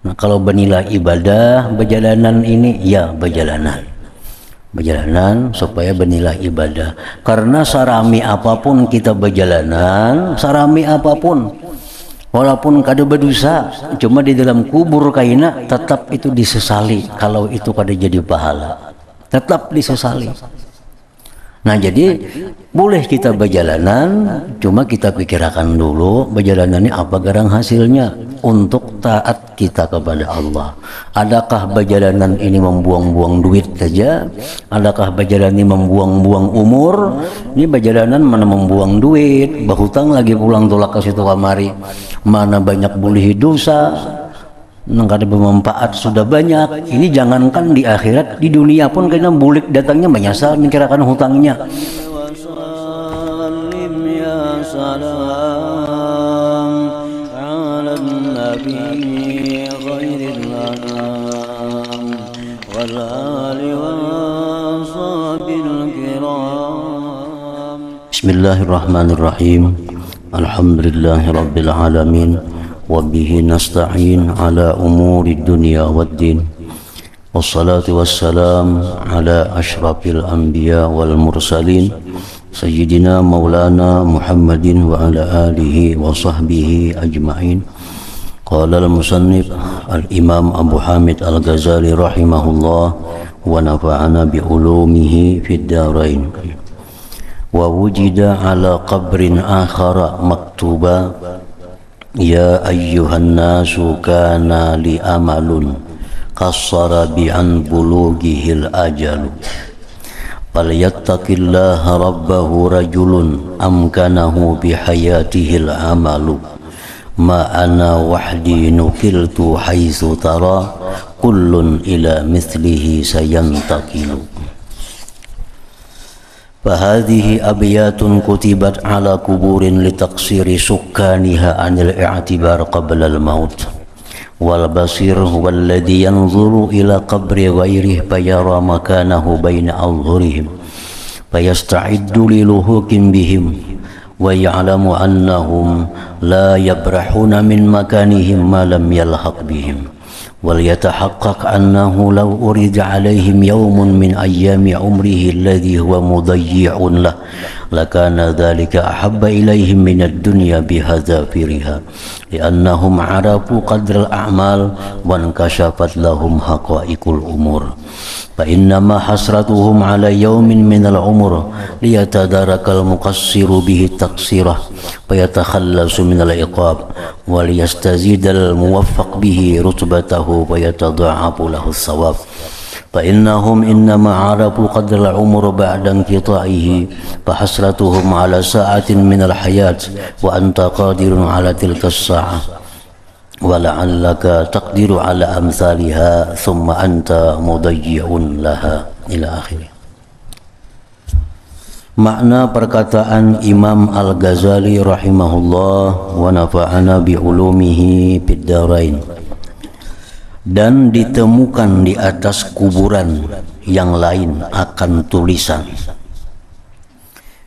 Nah, kalau bernilai ibadah, perjalanan ini ya perjalanan supaya bernilai ibadah. Karena sarami apapun kita berjalanan, sarami apapun, walaupun kada berdosa, cuma di dalam kubur kaina tetap itu disesali. Kalau itu kada jadi pahala, tetap disesali. Nah, jadi boleh kita berjalanan, cuma kita pikirkan dulu perjalanan ini apa garang hasilnya untuk taat kita kepada Allah. Adakah perjalanan ini membuang-buang duit saja? Adakah perjalanan ini membuang-buang umur? Ini perjalanan mana membuang duit, berhutang lagi pulang tolak ke situ kamari, mana banyak boleh dosa, nggak ada bermanfaat sudah banyak. Ini jangankan di akhirat, di dunia pun kena bulik datangnya menyesal mikirkan hutangnya. Bismillahirrahmanirrahim. Alhamdulillahirabbil alamin. وبه نستعين على أمور الدنيا والدين والصلاة والسلام على أشرف الأنبياء والمرسلين سيدنا مولانا محمد وعلى آله وصحبه أجمعين. قال المصنف الإمام أبو حامد الغزالي رحمه الله ونفعنا بعلومه في الدارين. ووجد على قبر آخر مكتوبا يا أيها الناس كان لي أمل قصر بعن بلوغه الأجل فليتق الله ربه رجل أمكنه بحياته العمل ما أنا وحدي نكلت حيث ترى كل إلى مثله سينتقل. فهذه أبيات كتبت على قبور لتقصير سكانها عن الاعتبار قبل الموت. والبصير هو الذي ينظر إلى قبر غيره فيرى مكانه بين أظهرهم فيستعد للحوق بهم ويعلم أنهم لا يبرحون من مكانهم ما لم يلحق بهم. وليتحقق أنه لو أريد عليهم يوم من أيام عمره الذي هو مضيع له لكان ذلك أحب إليهم من الدنيا بهذافيرها لأنهم عرفوا قدر الأعمال وانكشفت لهم حقائق الأمور. فإنما حسرتهم على يوم من العمر ليتدارك المقصر به التقصيرة فيتخلص من العقاب وليستزيد الموفق به رتبته ويتضاعف له الثواب. فإنهم إنما عرفوا قدر العمر بعد انقطاعه فحسرتهم على ساعة من الحياة وأنت قادر على تلك الساعة ولعلك تقدر على أمثالها ثم أنت مضيع لها إلى آخره. Makna perkataan Imam Al-Ghazali rahimahullah wa nafa'ana bi'ulumihi fid dharain. Dan ditemukan di atas kuburan yang lain akan tulisan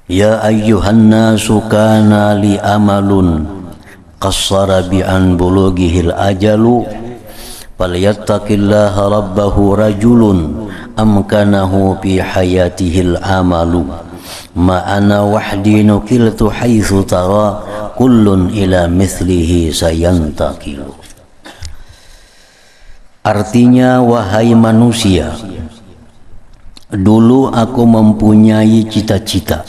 ya ayyuhan nasu kana li amalun qassara bi'an bulughihil ajalu falyattaqillaha rabbahu rajulun amkanahu fi hayatihil amalu ma ana wahdi nukiltu haitsu tara kullun ila mithlihi sayantaqilu. Artinya, wahai manusia, dulu aku mempunyai cita-cita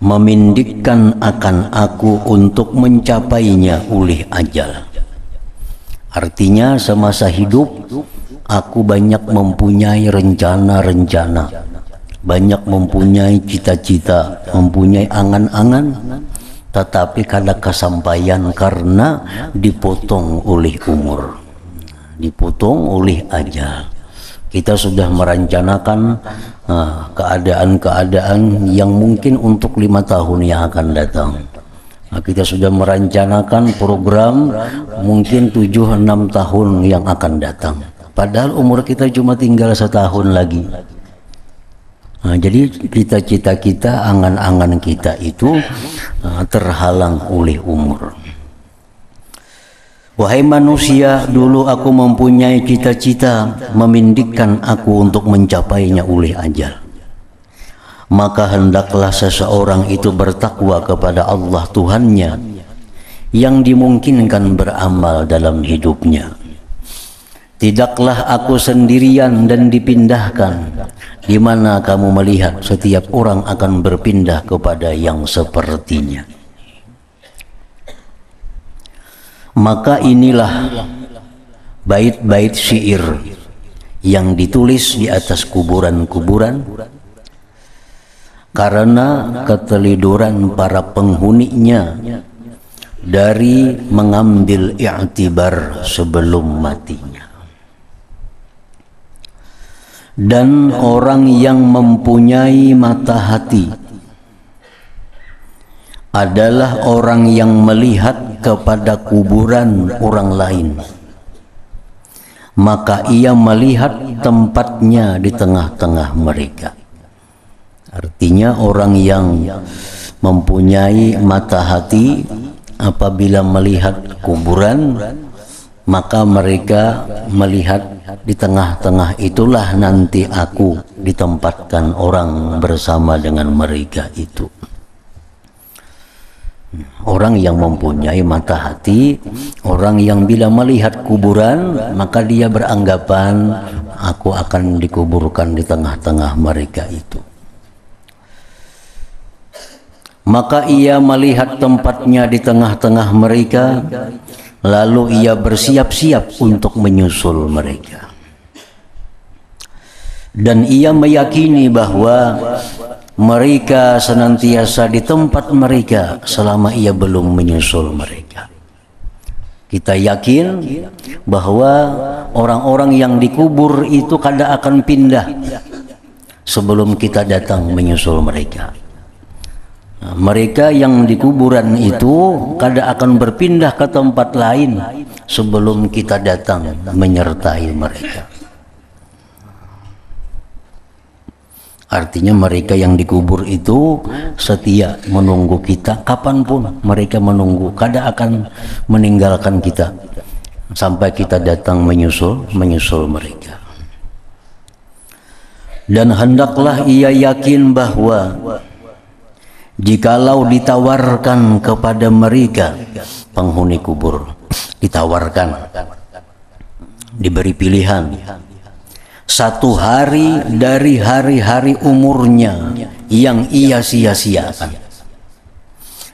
memindikkan akan aku untuk mencapainya oleh ajal. Artinya semasa hidup aku banyak mempunyai rencana-rencana, banyak mempunyai cita-cita, mempunyai angan-angan, tetapi kada kesampaian karena dipotong oleh umur, dipotong oleh ajal. Kita sudah merencanakan keadaan-keadaan yang mungkin untuk 5 tahun yang akan datang. Kita sudah merencanakan program mungkin 7-6 tahun yang akan datang. Padahal umur kita cuma tinggal 1 tahun lagi. Jadi cita-cita kita, angan-angan kita itu terhalang oleh umur. Wahai manusia, dulu aku mempunyai cita-cita memindikkan aku untuk mencapainya oleh ajal. Maka hendaklah seseorang itu bertakwa kepada Allah Tuhannya yang dimungkinkan beramal dalam hidupnya. Tidaklah aku sendirian dan dipindahkan, di mana kamu melihat setiap orang akan berpindah kepada yang sepertinya. Maka inilah bait-bait syair yang ditulis di atas kuburan-kuburan karena keteliduran para penghuninya dari mengambil i'tibar sebelum matinya. Dan orang yang mempunyai mata hati adalah orang yang melihat kepada kuburan orang lain, maka ia melihat tempatnya di tengah-tengah mereka. Artinya orang yang mempunyai mata hati apabila melihat kuburan, maka mereka melihat di tengah-tengah itulah nanti aku ditempatkan orang bersama dengan mereka itu. Orang yang mempunyai mata hati, orang yang bila melihat kuburan, maka dia beranggapan aku akan dikuburkan di tengah-tengah mereka itu. Maka ia melihat tempatnya di tengah-tengah mereka, lalu ia bersiap-siap untuk menyusul mereka. Dan ia meyakini bahwa mereka senantiasa di tempat mereka selama ia belum menyusul mereka. Kita yakin bahwa orang-orang yang dikubur itu kada akan pindah sebelum kita datang menyusul mereka. Nah, mereka yang di kuburan itu kada akan berpindah ke tempat lain sebelum kita datang menyertai mereka. Artinya mereka yang dikubur itu setia menunggu kita kapanpun mereka menunggu, kada akan meninggalkan kita sampai kita datang menyusul mereka. Dan hendaklah ia yakin bahwa jikalau ditawarkan kepada mereka penghuni kubur, ditawarkan, diberi pilihan satu hari dari hari-hari umurnya yang ia sia-siakan,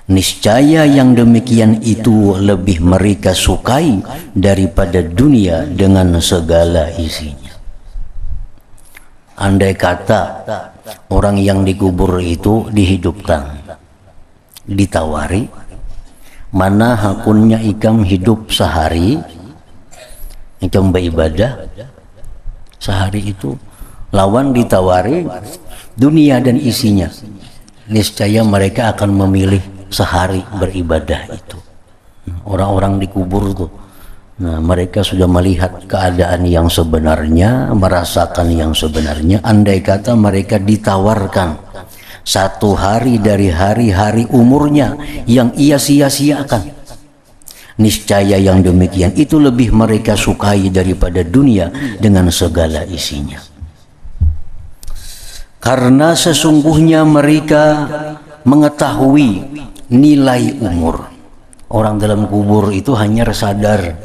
niscaya yang demikian itu lebih mereka sukai daripada dunia dengan segala isinya. Andai kata orang yang dikubur itu dihidupkan, ditawari, mana hakunnya ikam hidup sehari, ikam beribadah sehari itu, lawan ditawari dunia dan isinya, niscaya mereka akan memilih sehari beribadah itu. Orang-orang dikubur tuh, nah mereka sudah melihat keadaan yang sebenarnya, merasakan yang sebenarnya. Andai kata mereka ditawarkan satu hari dari hari-hari umurnya yang ia sia-siakan, niscaya yang demikian itu lebih mereka sukai daripada dunia dengan segala isinya. Karena sesungguhnya mereka mengetahui nilai umur. Orang dalam kubur itu hanya sadar,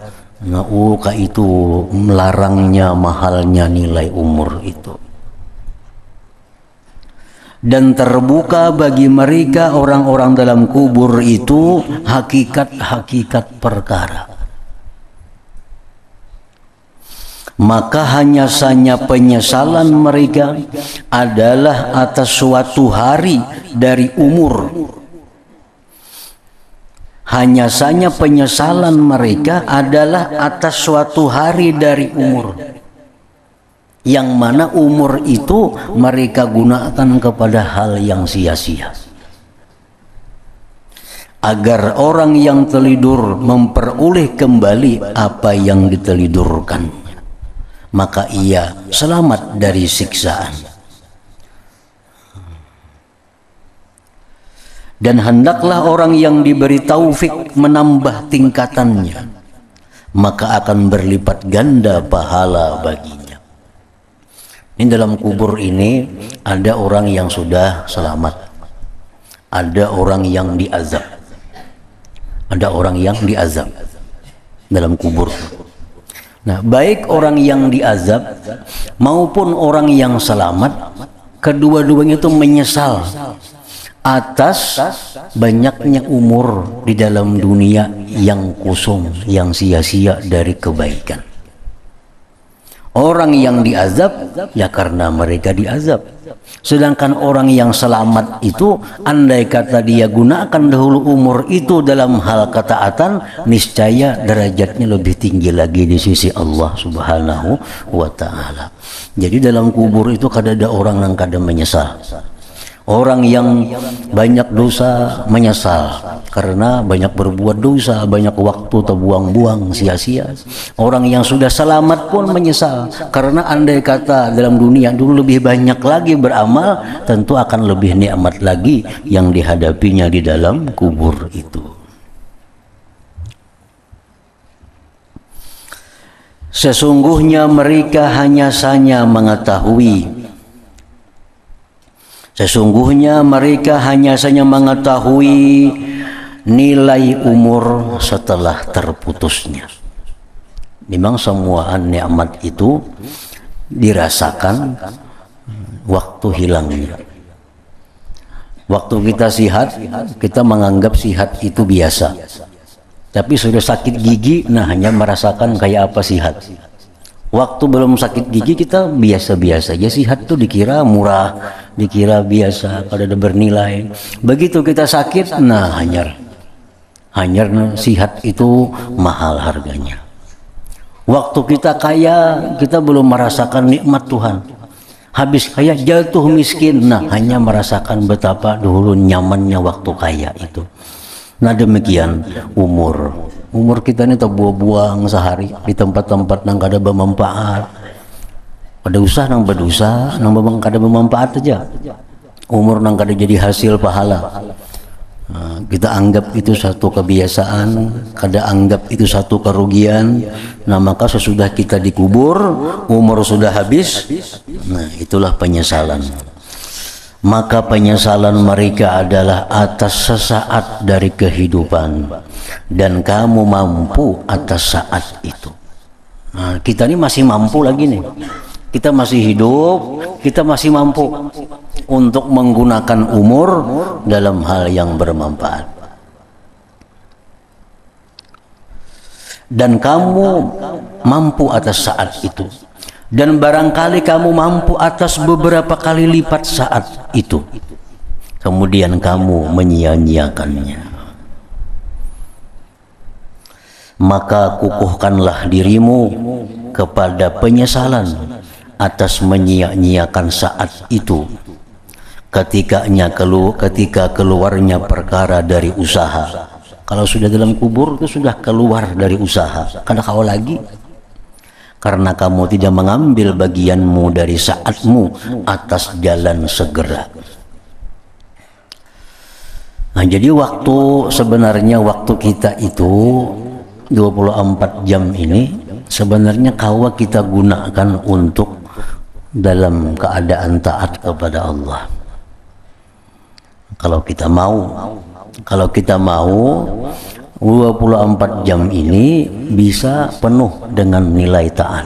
itu melarangnya, mahalnya nilai umur itu. Dan terbuka bagi mereka orang-orang dalam kubur itu hakikat-hakikat perkara. Maka hanya saja penyesalan mereka adalah atas suatu hari dari umur. Hanya saja penyesalan mereka adalah atas suatu hari dari umur, yang mana umur itu mereka gunakan kepada hal yang sia-sia. Agar orang yang telidur memperoleh kembali apa yang ditelidurkan, maka ia selamat dari siksaan. Dan hendaklah orang yang diberi taufik menambah tingkatannya maka akan berlipat ganda pahala baginya. Ini dalam kubur ini ada orang yang sudah selamat, ada orang yang diazab, ada orang yang diazab dalam kubur. Nah, baik orang yang diazab maupun orang yang selamat, kedua-duanya itu menyesal atas banyaknya umur di dalam dunia yang kosong, yang sia-sia dari kebaikan. Orang yang diazab ya karena mereka diazab. Sedangkan orang yang selamat itu, andai kata dia gunakan dahulu umur itu dalam hal ketaatan, niscaya derajatnya lebih tinggi lagi di sisi Allah Subhanahu wa Ta'ala. Jadi dalam kubur itu kadang ada orang yang kadang menyesal. Orang yang banyak dosa menyesal karena banyak berbuat dosa, banyak waktu terbuang-buang sia-sia. Orang yang sudah selamat pun menyesal karena andai kata dalam dunia dulu lebih banyak lagi beramal, tentu akan lebih nikmat lagi yang dihadapinya di dalam kubur itu. Sesungguhnya mereka hanya saja mengetahui, sesungguhnya mereka hanya saja mengetahui nilai umur setelah terputusnya. Memang semua nikmat itu dirasakan waktu hilangnya. Waktu kita sihat, kita menganggap sihat itu biasa. Tapi sudah sakit gigi, nah hanya merasakan kayak apa sihat. Waktu belum sakit gigi kita biasa-biasa aja, sihat tuh dikira murah, dikira biasa, kalau ada bernilai. Begitu kita sakit, nah hanyar sihat itu mahal harganya. Waktu kita kaya, kita belum merasakan nikmat Tuhan. Habis kaya jatuh miskin, nah hanya merasakan betapa dulu nyamannya waktu kaya itu. Nah demikian umur kita ini terbuang-buang sehari di tempat-tempat yang kada bermanfaat. Pada usaha nang berdosa, nang kada bermanfaat aja. Umur nang kada jadi hasil pahala. Nah, kita anggap itu satu kebiasaan, kada anggap itu satu kerugian. Nah maka sesudah kita dikubur, umur sudah habis. Nah itulah penyesalan. Maka penyesalan mereka adalah atas sesaat dari kehidupan, dan kamu mampu atas saat itu. Nah, kita ini masih mampu lagi nih. Kita masih hidup, kita masih mampu untuk menggunakan umur dalam hal yang bermanfaat. Dan kamu mampu atas saat itu. Dan barangkali kamu mampu atas beberapa kali lipat saat itu, kemudian kamu menyia-nyiakannya. Maka kukuhkanlah dirimu kepada penyesalan atas menyia-nyiakan saat itu, ketika keluarnya perkara dari usaha. Kalau sudah dalam kubur itu sudah keluar dari usaha, karena kau lagi. Karena kamu tidak mengambil bagianmu dari saatmu atas jalan segera. Nah, jadi sebenarnya waktu kita itu 24 jam ini sebenarnya kita gunakan untuk dalam keadaan taat kepada Allah. Kalau kita mau 24 jam ini bisa penuh dengan nilai taat.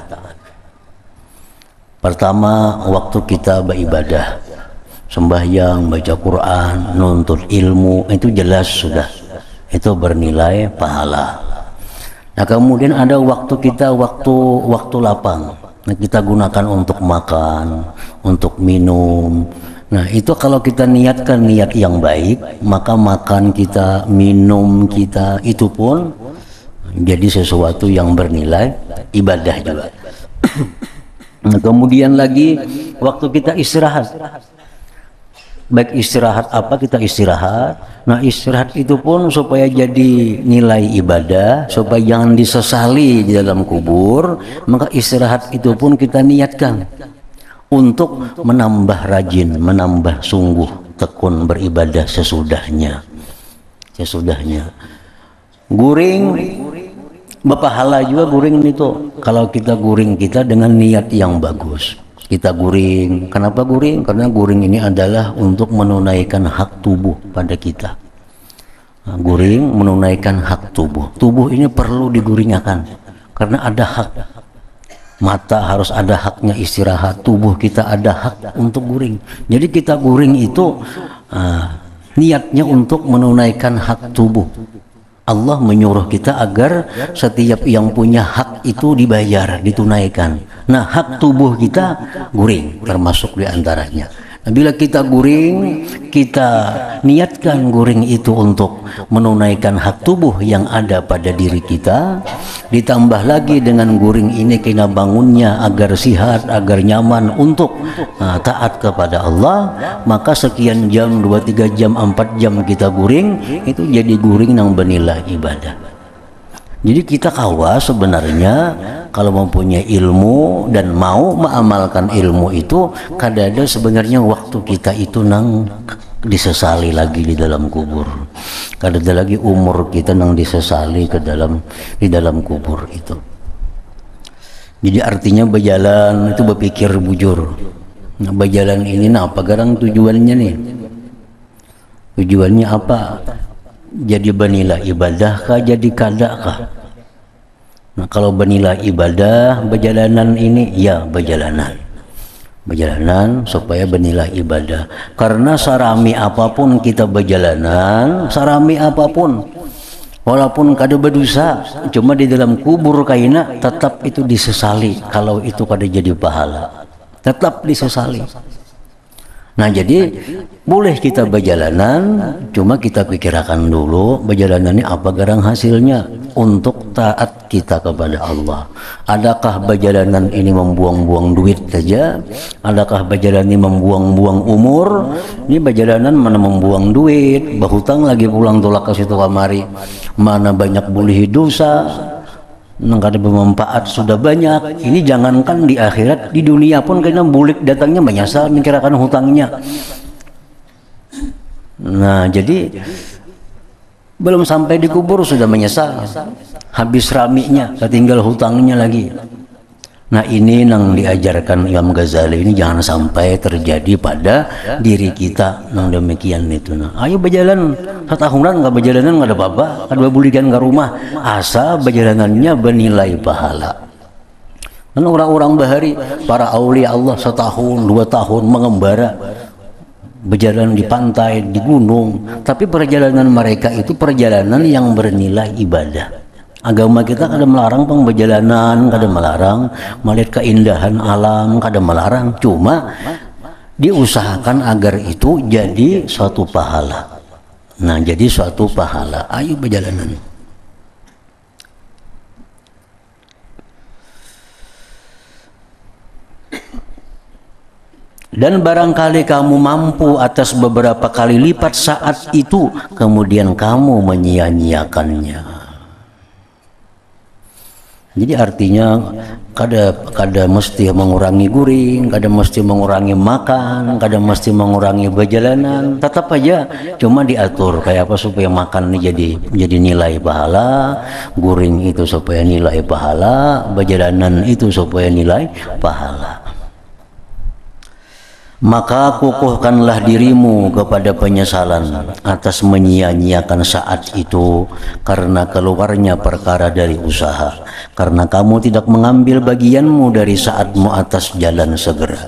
Pertama, waktu kita beribadah, sembahyang, baca Quran, nuntut ilmu, itu jelas sudah, itu bernilai pahala. Nah kemudian ada waktu kita, waktu lapang, nah, kita gunakan untuk makan, untuk minum. Nah itu kalau kita niatkan niat yang baik, maka makan kita, minum kita itu pun jadi sesuatu yang bernilai ibadah juga. Nah, kemudian lagi waktu kita istirahat, baik istirahat apa kita istirahat. Nah istirahat itu pun supaya jadi nilai ibadah, supaya jangan disesali di dalam kubur, maka istirahat itu pun kita niatkan untuk menambah rajin, menambah sungguh tekun beribadah sesudahnya. Guring Berpahala juga guring itu. Kalau kita guring kita dengan niat yang bagus. Kita guring. Kenapa guring? Karena guring ini adalah untuk menunaikan hak tubuh pada kita. Nah, guring menunaikan hak tubuh. Tubuh ini perlu diguringkan karena ada hak. Mata harus ada haknya istirahat, tubuh kita ada hak untuk guring. Jadi kita guring itu niatnya untuk menunaikan hak tubuh. Allah menyuruh kita agar setiap yang punya hak itu dibayar, ditunaikan. Nah, hak tubuh kita guring termasuk diantaranya. Nah, bila kita guring, kita niatkan guring itu untuk menunaikan hak tubuh yang ada pada diri kita, ditambah lagi dengan guring ini kita bangunnya agar sihat, agar nyaman untuk taat kepada Allah, maka sekian jam, 2-3 jam, 4 jam kita guring, itu jadi guring yang bernilai ibadah. Jadi kita kawas sebenarnya kalau mempunyai ilmu dan mau mengamalkan ilmu itu, kadang-kadang sebenarnya waktu kita itu nang disesali lagi di dalam kubur. Kadang-kadang lagi umur kita nang disesali di dalam kubur itu. Jadi artinya berjalan itu berpikir bujur. Nah, berjalan ini apa garang tujuannya nih? Tujuannya apa? Jadi bernilai ibadah kah, jadi kada kah? Nah, kalau bernilai ibadah perjalanan ini ya perjalanan supaya bernilai ibadah. Karena sarami apapun kita berjalanan, sarami apapun walaupun kada berdosa, cuma di dalam kubur kaina tetap itu disesali. Kalau itu kada jadi pahala, tetap disesali. Nah, jadi boleh kita berjalanan, cuma kita pikirkan dulu berjalanannya apa garang hasilnya untuk taat kita kepada Allah. Adakah perjalanan ini membuang-buang duit saja? Adakah perjalanan ini membuang-buang umur? Ini perjalanan mana membuang duit, berhutang lagi pulang tolak ke situ kamari, mana banyak boleh dosa, nang kada bermanfaat sudah banyak. Ini jangankan di akhirat, di dunia pun kena bulik datangnya menyesal mikirkan hutangnya. Nah, jadi belum sampai di kubur sudah menyesal, habis raminya, ketinggal hutangnya lagi. Nah, ini yang diajarkan Imam Ghazali ini jangan sampai terjadi pada diri kita yang demikian itu. Nah, ayo berjalan setahunan nggak berjalanan nggak ada apa-apa, ada bulikan ke rumah, asal berjalanannya bernilai pahala. Dan orang-orang bahari, para aulia Allah 1-2 tahun mengembara, berjalan di pantai, di gunung, tapi perjalanan mereka itu perjalanan yang bernilai ibadah. Agama kita kada melarang perjalanan, kada melarang melihat keindahan alam, kada melarang, cuma diusahakan agar itu jadi suatu pahala. Nah, jadi suatu pahala. Ayo perjalanan. Dan barangkali kamu mampu atas beberapa kali lipat saat itu, kemudian kamu menyia-nyiakannya. Jadi artinya kada mesti mengurangi guring, kada mesti mengurangi makan, kada mesti mengurangi perjalanan, tetap aja cuma diatur kayak apa supaya makan ini jadi nilai pahala, guring itu supaya nilai pahala, perjalanan itu supaya nilai pahala. Maka kukuhkanlah dirimu kepada penyesalan atas menyia-nyiakan saat itu karena keluarnya perkara dari usaha, karena kamu tidak mengambil bagianmu dari saatmu atas jalan segera.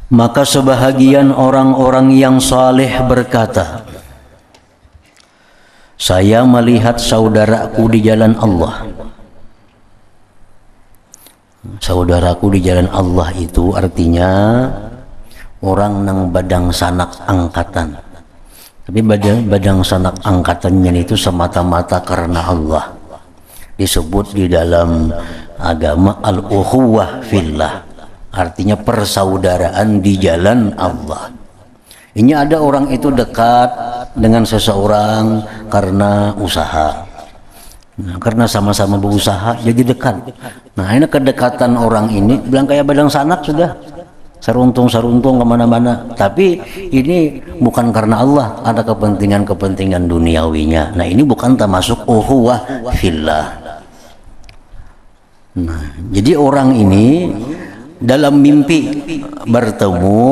Maka sebahagian orang-orang yang saleh berkata, saya melihat saudaraku di jalan Allah. Saudaraku di jalan Allah itu artinya orang nang badang sanak angkatan. Tapi badang sanak angkatannya itu semata-mata karena Allah. Disebut di dalam agama al-ukhuwah fillah. Artinya persaudaraan di jalan Allah. Ini ada orang itu dekat dengan seseorang karena usaha. Nah, karena sama-sama berusaha jadi dekat. Nah, ini kedekatan orang ini bilang kayak badang sanak sudah. saruntung kemana-mana. Tapi ini bukan karena Allah, ada kepentingan duniawinya. Nah ini bukan termasuk ukhuwah fillah. Nah, jadi orang ini dalam mimpi bertemu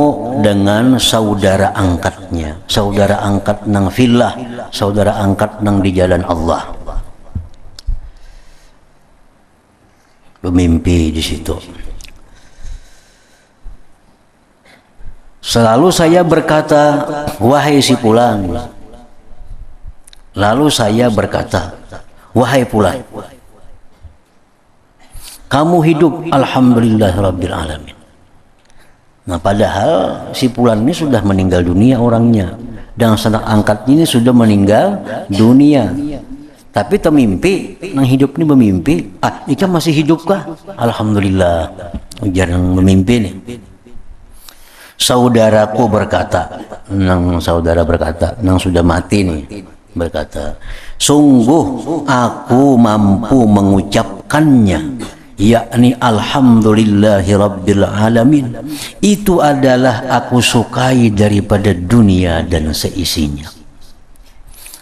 dengan saudara angkatnya, saudara angkat nang fillah, saudara angkat nang di jalan Allah. Bermimpi di situ. Selalu saya berkata, wahai si fulan. Lalu saya berkata, wahai fulan, kamu hidup, alhamdulillahirabbil alamin. Nah, padahal si fulan ini sudah meninggal dunia orangnya, dan sanak angkat ini sudah meninggal dunia. Tapi termimpi, nang hidup ini bermimpi, ika masih hidup kah? Alhamdulillah. Jarang bermimpi nih. Saudaraku berkata, nang saudara berkata, nang sudah mati nih, berkata, sungguh aku mampu mengucapkannya, yakni alhamdulillahi rabbil alamin. Itu adalah aku sukai daripada dunia dan seisinya.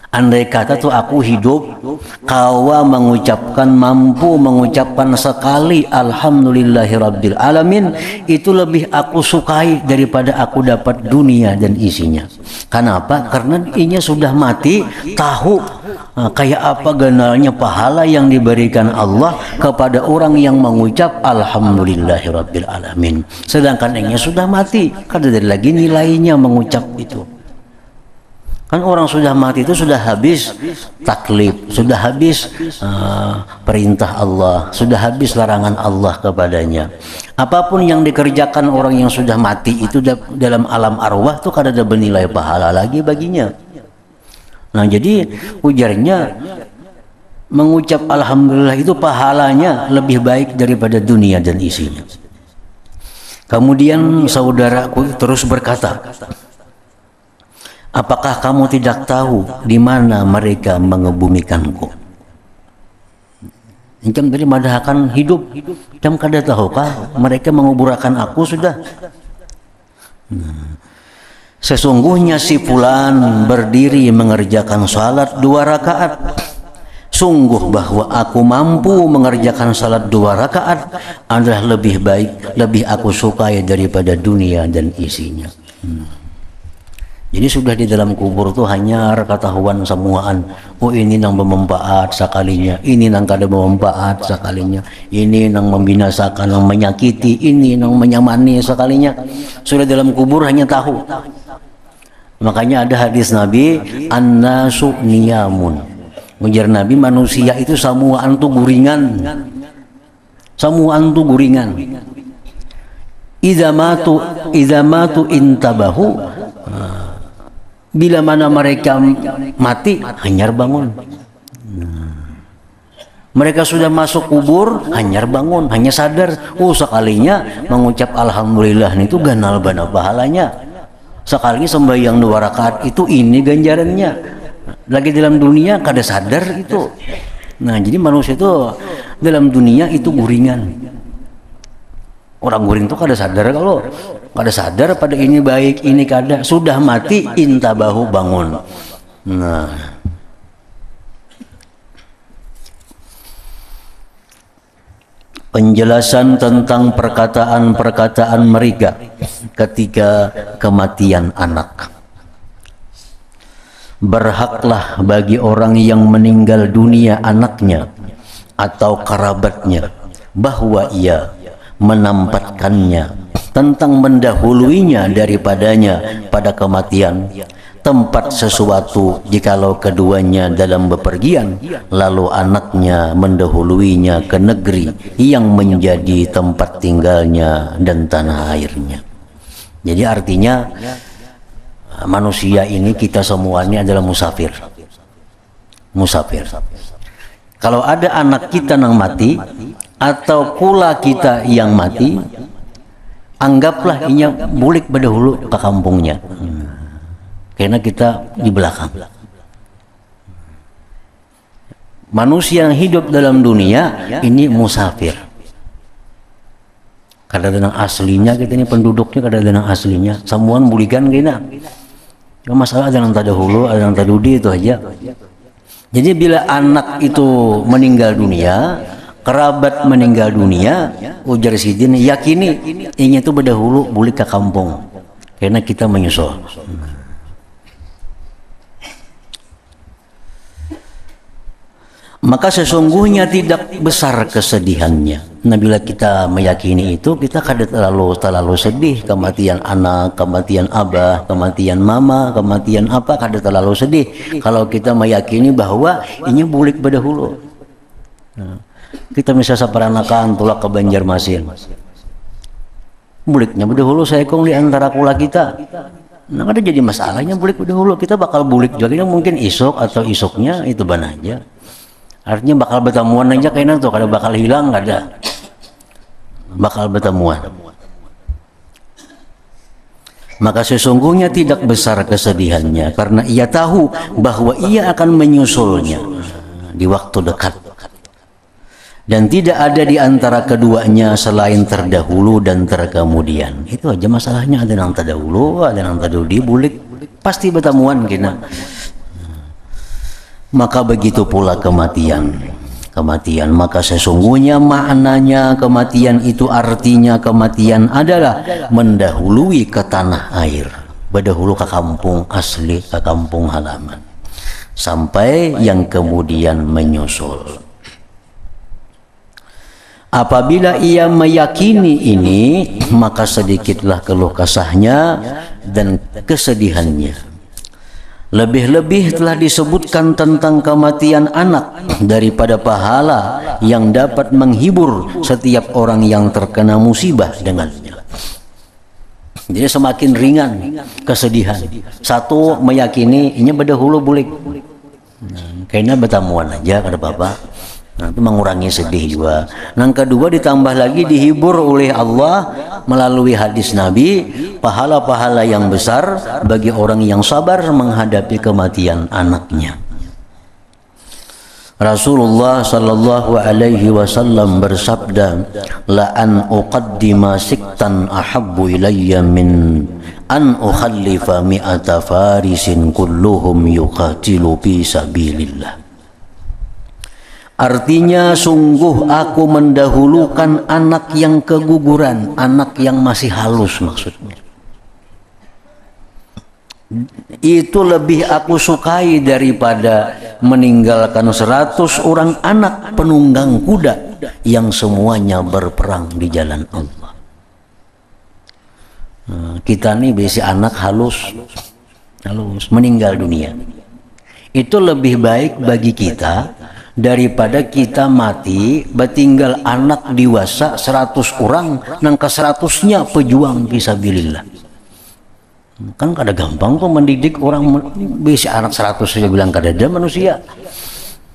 Andai kata tuh aku hidup, kawa mengucapkan, mampu mengucapkan sekali alhamdulillahi rabbil alamin, itu lebih aku sukai daripada aku dapat dunia dan isinya. Kenapa? Karena inya sudah mati, tahu kayak apa ganalnya pahala yang diberikan Allah kepada orang yang mengucap alhamdulillahi rabbil alamin. Sedangkan inya sudah mati, kada ada lagi nilainya mengucap itu. Kan orang sudah mati itu sudah habis taklif, sudah habis perintah Allah, sudah habis larangan Allah kepadanya. Apapun yang dikerjakan orang yang sudah mati itu dalam alam arwah itu kada ada bernilai pahala lagi baginya. Nah jadi ujarnya mengucap alhamdulillah itu pahalanya lebih baik daripada dunia dan isinya. Kemudian saudaraku terus berkata, apakah kamu tidak tahu di mana mereka mengebumikanku? Encam tadi madahkan hidup, encam kada tahukah mereka menguburkan aku sudah? Sesungguhnya si fulan berdiri mengerjakan salat 2 rakaat. Sungguh bahwa aku mampu mengerjakan salat 2 rakaat adalah lebih baik, lebih aku sukai daripada dunia dan isinya. Jadi sudah di dalam kubur tuh hanya ketahuan semuaan. Oh ini nang bermanfaat sekalinya, ini nang kada bermanfaat sekalinya, ini nang membinasakan, nang menyakiti, ini nang menyamani sekalinya. Sudah dalam kubur hanya tahu. Makanya ada hadis Nabi, an-nasu niyamun. Ujar Nabi, manusia itu samuaan tuh guringan. Samuaan tuh guringan. Idza matu intabahu. Bila mana mereka mati, hanyar bangun. Mereka sudah masuk kubur, hanyar bangun, hanya sadar. Oh sekalinya mengucap alhamdulillah itu ganal bana pahalanya. Sekali sembahyang 2 rakaat itu ini ganjarannya. Lagi dalam dunia kada sadar itu. Nah jadi manusia itu dalam dunia itu guringan. Orang guring itu kada sadar, kalau kada sadar pada ini baik, ini kada, sudah mati intabahu bangun. Nah, penjelasan tentang perkataan-perkataan mereka ketika kematian anak. Berhaklah bagi orang yang meninggal dunia anaknya atau kerabatnya bahwa ia menampatkannya tentang mendahuluinya daripadanya pada kematian tempat sesuatu jikalau keduanya dalam bepergian, lalu anaknya mendahuluinya ke negeri yang menjadi tempat tinggalnya dan tanah airnya. Jadi artinya manusia ini, kita semuanya adalah musafir. Musafir. Kalau ada anak kita yang mati atau pula kita yang mati, anggaplah inya bulik berdahulu ke kampungnya, karena kita di belakang. Manusia yang hidup dalam dunia ini musafir. Kadang-kadang aslinya kita ini penduduknya kadang-kadang aslinya samuan bulikan kena. Ya, masalah ada yang tadahulu, ada yang tadudi itu aja. Jadi bila anak itu meninggal dunia, kerabat meninggal dunia, ujar Sidin yakini ingin itu berdahulu balik ke kampung karena kita menyusul. Maka sesungguhnya tidak besar kesedihannya. Nah, bila kita meyakini itu, kita kada terlalu sedih kematian anak, kematian abah, kematian mama, kematian apa, kada terlalu sedih. Kalau kita meyakini bahwa ini bulik berdahulu. Nah, kita bisa saparanakan tulak ke Banjarmasin. Buliknya berdahulu saya kong di antara kula kita. Nah, ada jadi masalahnya bulik berdahulu. Kita bakal bulik juga mungkin isok atau isoknya itu ban aja. Artinya bakal bertemuan aja kayaknya tuh, kada bakal hilang, kada. Bakal bertemuan. Maka sesungguhnya tidak besar kesedihannya karena ia tahu bahwa ia akan menyusulnya di waktu dekat. Dan tidak ada di antara keduanya selain terdahulu dan terkemudian. Itu aja masalahnya, ada yang terdahulu, ada yang terdudi, bulik pasti bertemuan kena. Maka begitu pula kematian. Maka sesungguhnya maknanya kematian itu artinya kematian adalah mendahului ke tanah air, berdahulu ke kampung asli, ke kampung halaman, sampai yang kemudian menyusul. Apabila ia meyakini ini, maka sedikitlah keluh kesahnya dan kesedihannya. Lebih-lebih telah disebutkan tentang kematian anak daripada pahala yang dapat menghibur setiap orang yang terkena musibah dengannya. Jadi semakin ringan kesedihan. Satu meyakini ini berdahulu bulik. Kayaknya bertemuan aja kada apa-apa. Nah, itu mengurangi sedih juga. Yang kedua ditambah lagi dihibur oleh Allah melalui hadis Nabi, pahala-pahala yang besar bagi orang yang sabar menghadapi kematian anaknya. Rasulullah sallallahu alaihi wasallam bersabda, la an uqaddima siktan ahabbu ilayya min an ukhallifa mi'ata farisin kulluhum yuqatilu fi sabilillah. Artinya sungguh aku mendahulukan anak yang keguguran, anak yang masih halus maksudnya. Itu lebih aku sukai daripada meninggalkan 100 orang anak penunggang kuda yang semuanya berperang di jalan Allah. Kita nih besi anak halus meninggal dunia. Itu lebih baik bagi kita daripada kita mati bertinggal anak dewasa 100 orang nang ke 100-nya pejuang fisabilillah. Kan kada gampang kok mendidik orang bisi anak 100 saja bilang kada ada manusia.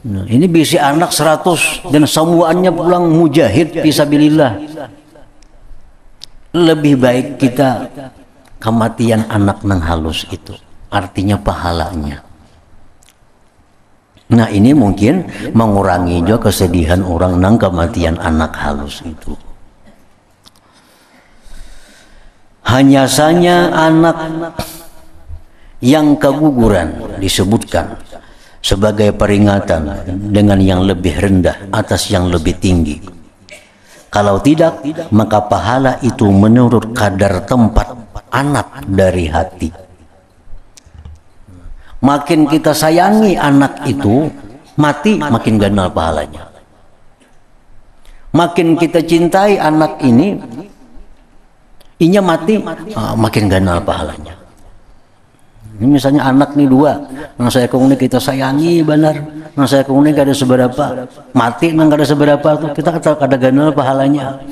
Nah, ini bisi anak 100 dan semuanya pulang mujahid fisabilillah. Lebih baik kita kematian anak nang halus itu, artinya pahalanya. Nah, ini mungkin mengurangi juga kesedihan orang nang kematian anak halus itu. Hanya saja anak yang keguguran disebutkan sebagai peringatan dengan yang lebih rendah atas yang lebih tinggi. Kalau tidak, maka pahala itu menurut kadar tempat anak dari hati. Makin kita sayangi anak itu, mati makin ganal pahalanya. Makin kita cintai anak ini, inya mati, makin ganal pahalanya. Ini misalnya anak nih 2, nang saya kong kita sayangi benar, nang saya kong kada seberapa, mati nang kada seberapa tuh kita kata kada ganal pahalanya.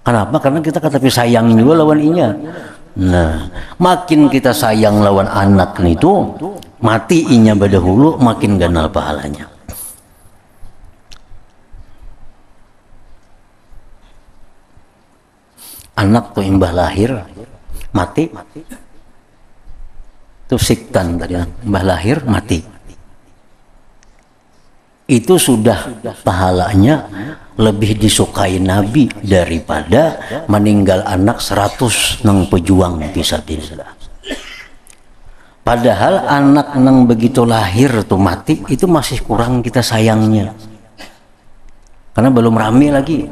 Kenapa? Karena kita kata sayang juga lawan inya. Nah, makin kita sayang lawan anak itu, mati inya berdahulu makin ganal pahalanya. Anak tuh imbah lahir, mati. Itu siktan tadi, imbah lahir mati. itu sudah pahalanya lebih disukai Nabi daripada meninggal anak 100 nang pejuang fisabilillah. Padahal anak nang begitu lahir tuh mati itu masih kurang kita sayangnya, karena belum rame lagi.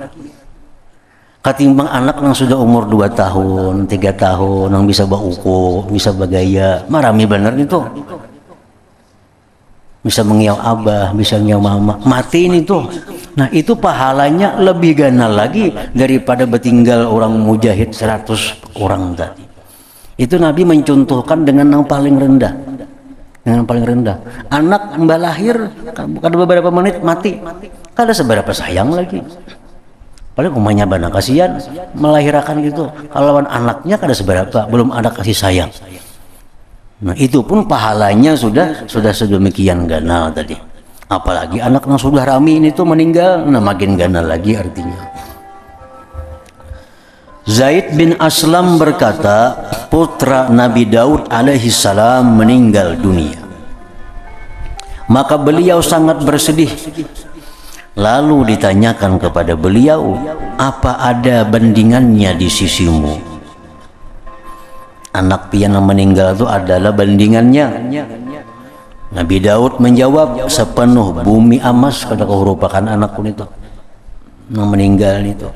Ketimbang anak nang sudah umur 2 tahun, 3 tahun, nang bisa bauko, bisa bagaya, mah rame bener itu. Bisa mengiau abah, bisa mengiau mama, matiin itu. Nah itu pahalanya lebih ganal lagi daripada bertinggal orang mujahid 100 orang tadi. Itu Nabi mencontohkan dengan yang paling rendah. Dengan paling rendah. Anak mbak lahir, bukan beberapa menit mati. Kada seberapa sayang lagi. Paling umahnya bana kasihan melahirkan gitu. Kalau anaknya kada seberapa, belum ada kasih sayang. Nah itu pun pahalanya sudah sedemikian ganal tadi. Apalagi anak yang sudah rami ini tuh meninggal, nah makin ganal lagi artinya. Zaid bin Aslam berkata, putra Nabi Daud alaihi salam meninggal dunia. Maka beliau sangat bersedih. Lalu ditanyakan kepada beliau, apa ada bandingannya di sisimu? Anak pian yang meninggal itu adalah bandingannya. Nabi Daud menjawab, sepenuh bumi amas kada kau rupakan anakku itu yang meninggal itu.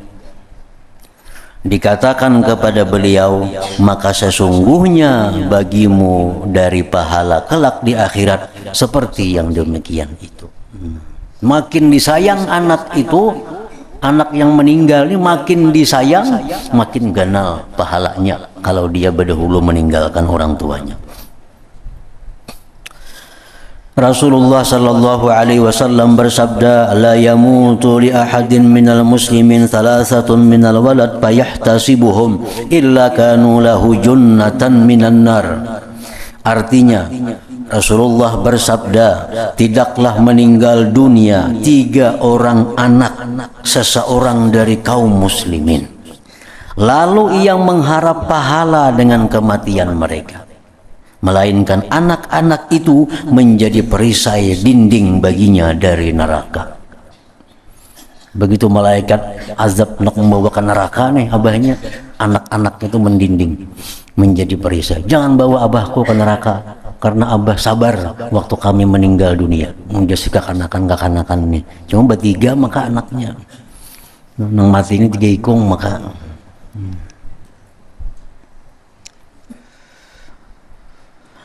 Dikatakan kepada beliau, maka sesungguhnya bagimu dari pahala kelak di akhirat seperti yang demikian itu. Makin disayang anak itu, anak yang meninggal ini makin disayang, makin ganal pahalanya kalau dia berdahulu meninggalkan orang tuanya. Rasulullah sallallahu alaihi wasallam bersabda, la yamutu li ahadin minal muslimin thalathatun minal walad fayahtasibuhum illa kanu lahu junnatan minan nar. Artinya Rasulullah bersabda, tidaklah meninggal dunia 3 orang anak seseorang dari kaum muslimin lalu ia mengharap pahala dengan kematian mereka, melainkan anak-anak itu menjadi perisai dinding baginya dari neraka. Begitu malaikat azab nak membawa ke neraka nih abahnya, anak-anaknya itu mendinding menjadi perisai. Jangan bawa abahku ke neraka, karena abah sabar waktu kami meninggal dunia. Menjadi kekanakan nih. Cuma bertiga maka anaknya. Nang mati ini 3 ikung maka.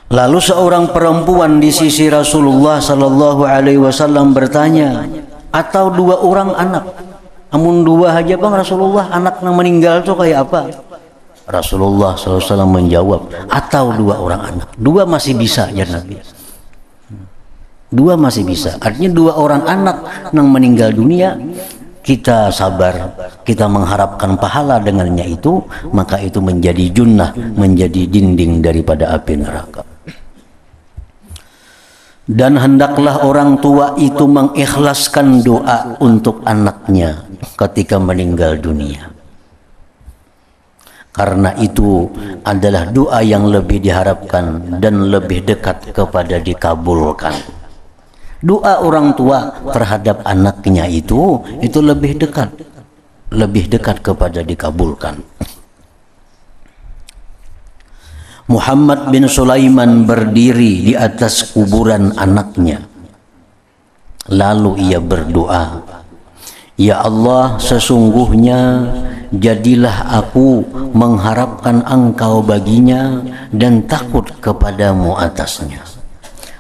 Lalu seorang perempuan di sisi Rasulullah sallallahu alaihi wasallam bertanya, atau 2 orang anak? Amun 2 aja bang Rasulullah, anak yang meninggal tuh kayak apa? Rasulullah sallallahu alaihi wasallam menjawab, atau 2 orang anak. 2 masih bisa ya Nabi. 2 masih bisa. Artinya 2 orang anak yang meninggal dunia, kita sabar, kita mengharapkan pahala dengannya itu, maka itu menjadi junnah, menjadi dinding daripada api neraka. Dan hendaklah orang tua itu mengikhlaskan doa untuk anaknya ketika meninggal dunia, karena itu adalah doa yang lebih diharapkan dan lebih dekat kepada dikabulkan. Doa orang tua terhadap anaknya itu lebih dekat kepada dikabulkan. Muhammad bin Sulaiman berdiri di atas kuburan anaknya. Lalu ia berdoa, ya Allah, sesungguhnya jadilah aku mengharapkan Engkau baginya dan takut kepadamu atasnya.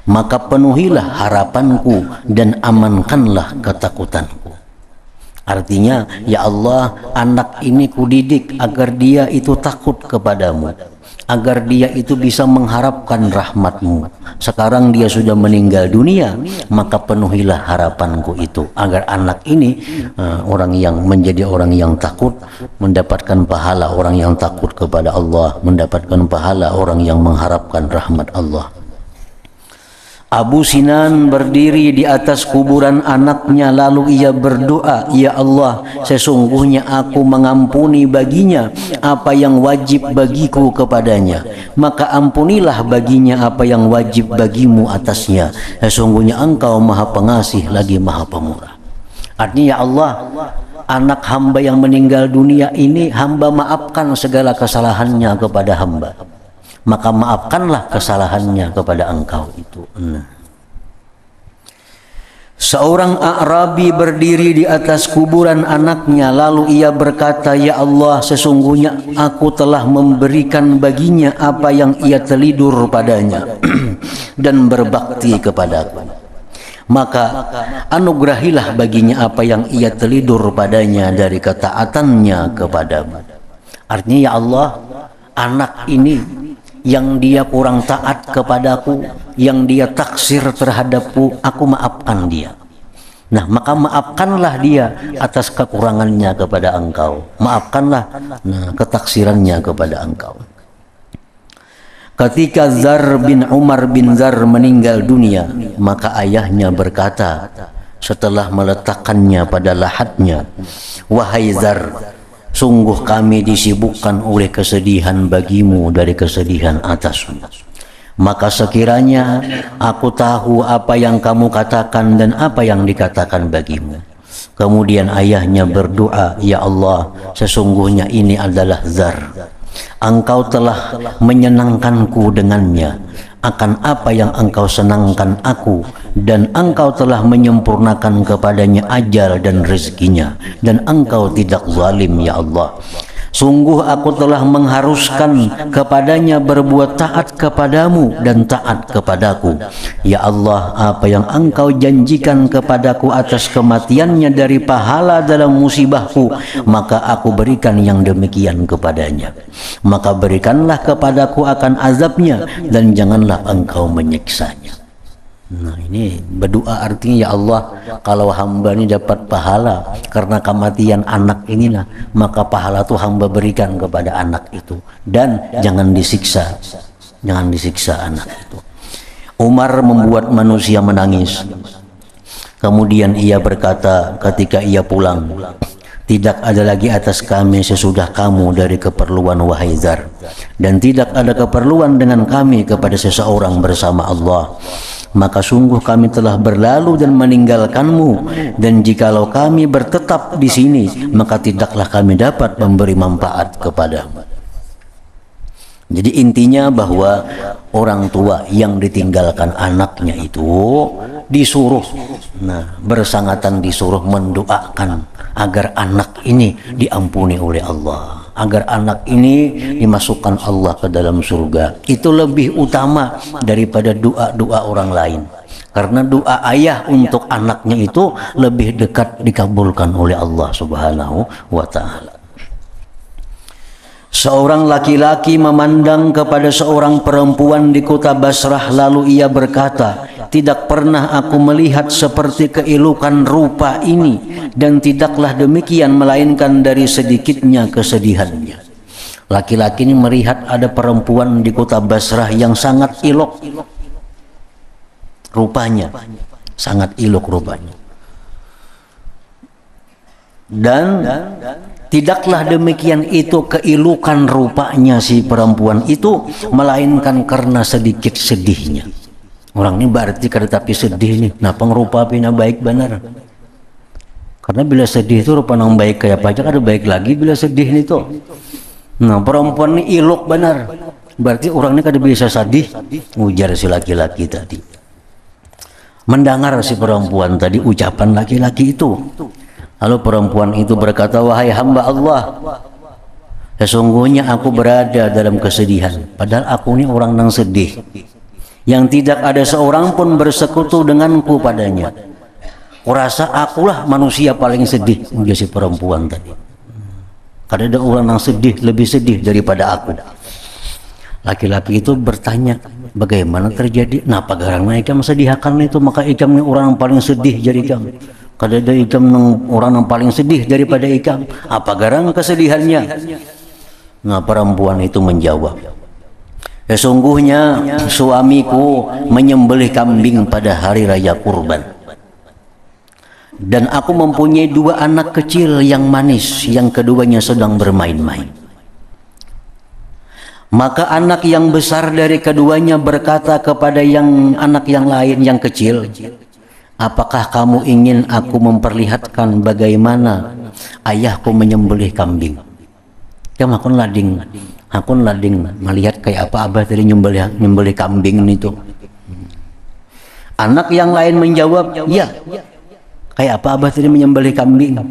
Maka penuhilah harapanku dan amankanlah ketakutanku. Artinya, ya Allah, anak ini kudidik agar dia itu takut kepadamu, agar dia itu bisa mengharapkan rahmat-Mu. Sekarang dia sudah meninggal dunia, maka penuhilah harapanku itu, agar anak ini orang yang menjadi orang yang takut, mendapatkan pahala orang yang takut kepada Allah, mendapatkan pahala orang yang mengharapkan rahmat Allah. Abu Sinan berdiri di atas kuburan anaknya, lalu ia berdoa, "Ya Allah, sesungguhnya aku mengampuni baginya apa yang wajib bagiku kepadanya, maka ampunilah baginya apa yang wajib bagimu atasnya. Sesungguhnya Engkau Maha Pengasih lagi Maha Pemurah." Artinya, ya Allah, anak hamba yang meninggal dunia ini hamba maafkan segala kesalahannya kepada hamba, maka maafkanlah kesalahannya kepada Engkau itu. Seorang A'rabi berdiri di atas kuburan anaknya, lalu ia berkata, "Ya Allah, sesungguhnya aku telah memberikan baginya apa yang ia terlidur padanya dan berbakti kepadaku, maka anugerahilah baginya apa yang ia terlidur padanya dari ketaatannya kepadamu." Artinya, ya Allah, anak ini yang dia kurang taat kepadaku, yang dia taksir terhadapku, aku maafkan dia. Nah, maka maafkanlah dia atas kekurangannya kepada Engkau, maafkanlah ketaksirannya kepada Engkau. Ketika Zar bin Umar bin Zar meninggal dunia, maka ayahnya berkata setelah meletakkannya pada lahatnya, "Wahai Zar, sungguh kami disibukkan oleh kesedihan bagimu dari kesedihan atasmu. Maka sekiranya aku tahu apa yang kamu katakan dan apa yang dikatakan bagimu." Kemudian ayahnya berdoa, "Ya Allah, sesungguhnya ini adalah Zar. Engkau telah menyenangkanku dengannya akan apa yang Engkau senangkan aku, dan Engkau telah menyempurnakan kepadanya ajal dan rezekinya, dan Engkau tidak zalim, ya Allah. Sungguh aku telah mengharuskan kepadanya berbuat taat kepadamu dan taat kepadaku. Ya Allah, apa yang Engkau janjikan kepadaku atas kematiannya dari pahala dalam musibahku, maka aku berikan yang demikian kepadanya. Maka berikanlah kepadaku akan azabnya, dan janganlah Engkau menyiksanya." Nah, ini berdoa artinya, ya Allah, kalau hamba ini dapat pahala karena kematian anak inilah, maka pahala itu hamba berikan kepada anak itu, dan jangan disiksa anak itu. Umar membuat manusia menangis. Kemudian ia berkata ketika ia pulang, "Tidak ada lagi atas kami sesudah kamu dari keperluan, wahai Zar, dan tidak ada keperluan dengan kami kepada seseorang bersama Allah. Maka sungguh kami telah berlalu dan meninggalkanmu, dan jikalau kami bertetap di sini, maka tidaklah kami dapat memberi manfaat kepadamu." Jadi intinya bahwa orang tua yang ditinggalkan anaknya itu disuruh, bersangatan disuruh mendoakan agar anak ini diampuni oleh Allah, agar anak ini dimasukkan Allah ke dalam surga. Itu lebih utama daripada doa-doa orang lain, karena doa ayah untuk anaknya itu lebih dekat dikabulkan oleh Allah Subhanahu wa Ta'ala. Seorang laki-laki memandang kepada seorang perempuan di kota Basrah, lalu ia berkata, "Tidak pernah aku melihat seperti keelokan rupa ini, dan tidaklah demikian melainkan dari sedikitnya kesedihannya." Laki-laki ini melihat ada perempuan di kota Basrah yang sangat elok rupanya, sangat elok rupanya, dan tidaklah demikian itu keelokan rupanya si perempuan itu, melainkan karena sedikit sedihnya. Orang ini berarti kada tapi sedih nih, nah pengrupa pina baik benar. Karena bila sedih itu rupa nang baik kayak apa aja kada baik lagi bila sedih nih tuh. Nah perempuan ini elok benar, berarti orang ini kada bisa sedih, ujar si laki-laki tadi. Mendengar si perempuan tadi ucapan laki-laki itu, lalu perempuan itu berkata, "Wahai hamba Allah, sesungguhnya aku berada dalam kesedihan, padahal aku ini orang yang sedih, yang tidak ada seorang pun bersekutu denganku padanya. Kurasa akulah manusia paling sedih," ujar si perempuan tadi. Kada ada orang yang sedih lebih sedih daripada aku. Laki-laki itu bertanya, "Bagaimana terjadi? Napa garang ikam sedihakan itu, maka ikam ini orang yang paling sedih jadi ikam. Kada ada ikam orang yang paling sedih daripada ikam. Apa garang kesedihannya?" Nah perempuan itu menjawab, Sesungguhnya suamiku menyembelih kambing pada hari raya kurban. Dan aku mempunyai 2 anak kecil yang manis, yang keduanya sedang bermain-main. Maka anak yang besar dari keduanya berkata kepada anak yang lain yang kecil, apakah kamu ingin aku memperlihatkan bagaimana ayahku menyembelih kambing? Kamu akun lading melihat kayak apa abah tadi nyembelih kambing itu. Anak yang lain menjawab, ya, kayak apa abah tadi menyembelih kambing.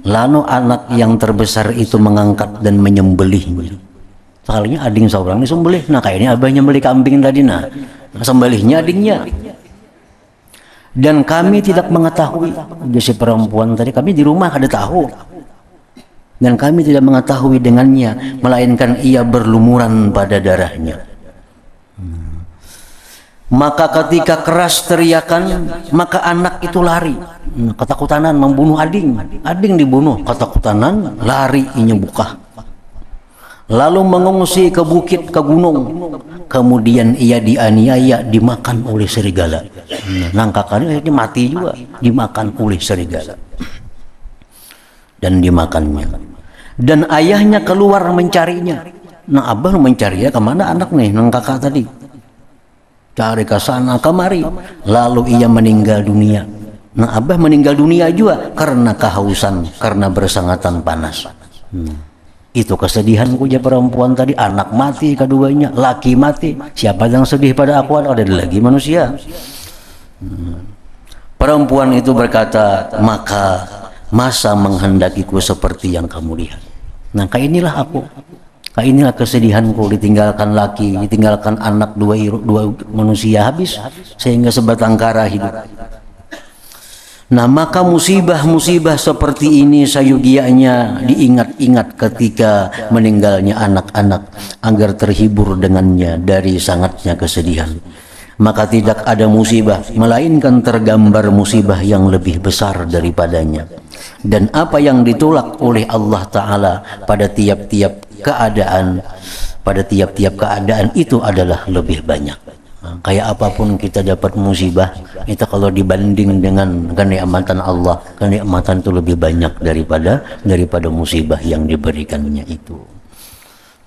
Lalu anak yang terbesar itu mengangkat dan menyembelihnya. Soalnya ading seorang disembelih, nah kayaknya abah nyembelih kambing tadi, nah sembelihnya adingnya. Dan kami tidak mengetahui, si perempuan tadi, kami di rumah ada tahu, dan kami tidak mengetahui dengannya, melainkan ia berlumuran pada darahnya. Maka ketika keras teriakan, maka anak itu lari, ketakutan membunuh ading. Ading dibunuh, ketakutan lari inya buka. Lalu mengungsi ke bukit, ke gunung. Kemudian ia dianiaya, dimakan oleh serigala. Nangkakannya akhirnya mati juga, dimakan oleh serigala. Dan dimakannya. Dan ayahnya keluar mencarinya. Nah abah mencarinya kemana anak nih, nang kakak tadi. Cari ke sana kemari. Lalu ia meninggal dunia. Nah abah meninggal dunia juga karena kehausan, karena bersangatan panas. Itu kesedihanku ya perempuan tadi, anak mati keduanya, laki mati. Siapa yang sedih pada aku? Ada lagi manusia. Perempuan itu berkata, maka masa menghendakiku seperti yang kamu lihat. Nah kayak inilah aku, kayak inilah kesedihanku, ditinggalkan laki, ditinggalkan anak, dua manusia habis, sehingga sebatang kara hidup. Nah maka musibah-musibah seperti ini sayugianya diingat-ingat ketika meninggalnya anak-anak, agar terhibur dengannya dari sangatnya kesedihan. Maka tidak ada musibah melainkan tergambar musibah yang lebih besar daripadanya. Dan apa yang ditolak oleh Allah Ta'ala pada tiap-tiap keadaan, itu adalah lebih banyak. Kayak apapun kita dapat musibah, itu kalau dibanding dengan kenikmatan Allah, kenikmatan itu lebih banyak daripada musibah yang diberikannya itu.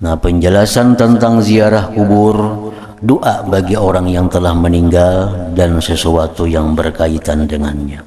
Nah, penjelasan tentang ziarah kubur, doa bagi orang yang telah meninggal dan sesuatu yang berkaitan dengannya.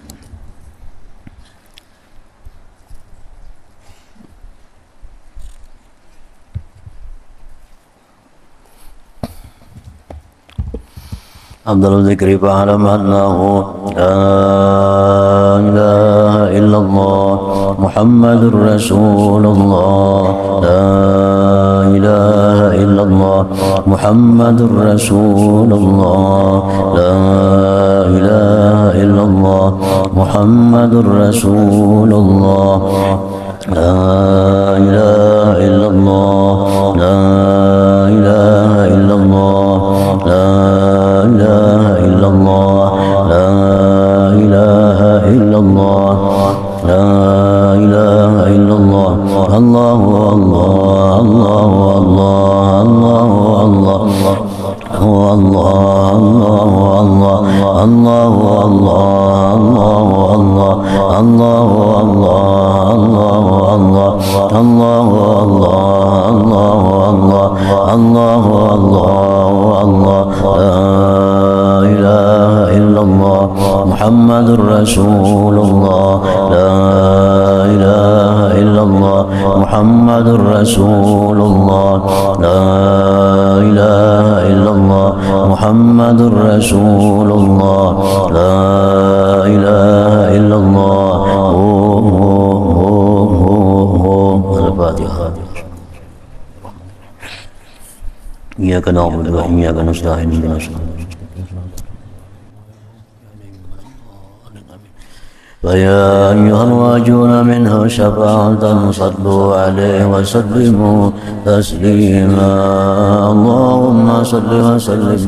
Afdalul dzikri fa'alam annahu la ilaha illallah Muhammadur Rasulullah, la ilaha illallah Muhammadur Rasulullah, la ilaha illallah Muhammadur Rasulullah, la ilaha illallah, la ilaha illallah, la ilaha illallah, la ilaha illallah, la ilaha illallah. Allahu Allah, Allahu Allah, Allahu Allah, Allahu Allah, Allahu Allah, Allahu Allah, Allahu Allah, Allahu Allah, Allahu Allah, la ilaha illallah Muhammadur Rasulullah, la ilaha illallah Muhammadur Rasulullah, la ilaha illallah Muhammadur Rasulullah, la ilaha illallah. Al-Fatihah. Iyyaka na'budu wa iyyaka nasta'in. فيا أيها الراجون منه شفاعة صلوا عليه وسلموا تسليما. اللهم صل وسلم